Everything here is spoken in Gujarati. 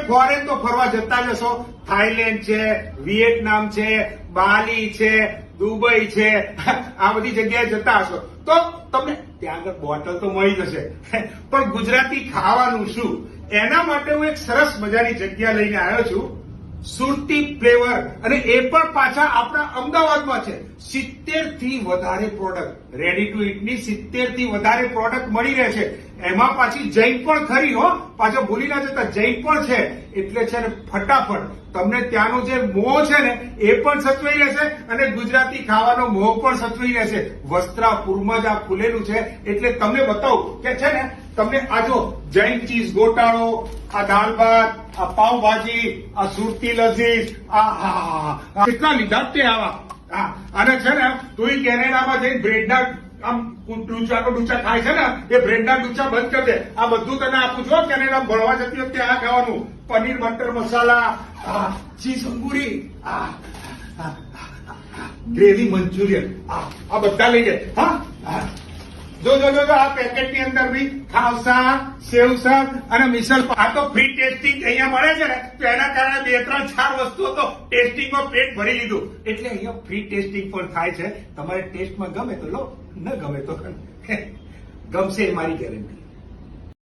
ફોરેન તો ફરવા જતા જશો, થાઈલેન્ડ છે, વિયેટનામ છે, બાલી છે, દુબઈ છે, આ બધી જગ્યાએ જતા હશો તો તમને ત્યાં આગળ બોટલ તો મળી જશે, પણ ગુજરાતી ખાવાનું શું? એના માટે હું એક સરસ મજાની જગ્યા લઈને આવ્યો છું, સુરતી ફ્લેવર, અને એ પણ પાછા આપણા અમદાવાદમાં છે. 70 થી વધારે પ્રોડક્ટ, રેડી ટુ ઇટ ની 70 થી વધારે પ્રોડક્ટ મળી રહે છે. એમાં પાછી જૈન પણ ખરી હો, પાછો ભૂલી ના જતા, જૈન પણ છે. એટલે છે ને ફટાફટ તમને ત્યાંનું જે મોહ છે ને એ પણ સચવાઈ રહેશે અને ગુજરાતી ખાવાનો મોહ પણ સચવાઈ રહેશે. વસ્ત્રાપુરમાં જ આ ખુલેલું છે, એટલે તમને બતાવું કે છે ને તમને આ જો જૈન ચીઝ ગોટાળો, આ દાળ ભાત, આ પાવભાજી, આ સુરતી લઝીઝ, આ કેટલા લીધા તે આવા. અને છે ને તું કેનેડામાં જઈને બ્રેડના આમ ડૂચા ખાય છે ને, એ બ્રેડના ડૂચા બંધ કરી દે. આ બધું તને આપું છું કેનેડામાં ભણવા જતી વખતે આ ખાવાનું. પનીર બટર મસાલા, ચીઝ અંગુરી, ગ્રેવી મંચુરિયન, આ બધા લઈ જાય. હા, જો આ પેકેટ ની અંદર બી ખાવસા, સેવસર અને મિસલ, આ તો ફ્રી ટેસ્ટિંગ અહીંયા મળે છે ને, તો એના કારણે 2, 3, 4 વસ્તુઓ તો ટેસ્ટિંગમાં પેટ ભરી લીધું. એટલે અહીંયા ફ્રી ટેસ્ટિંગ પણ થાય છે. તમારે ટેસ્ટમાં ગમે તો લો, ન ગમે તો ગમશે એ મારી ગેરંટી.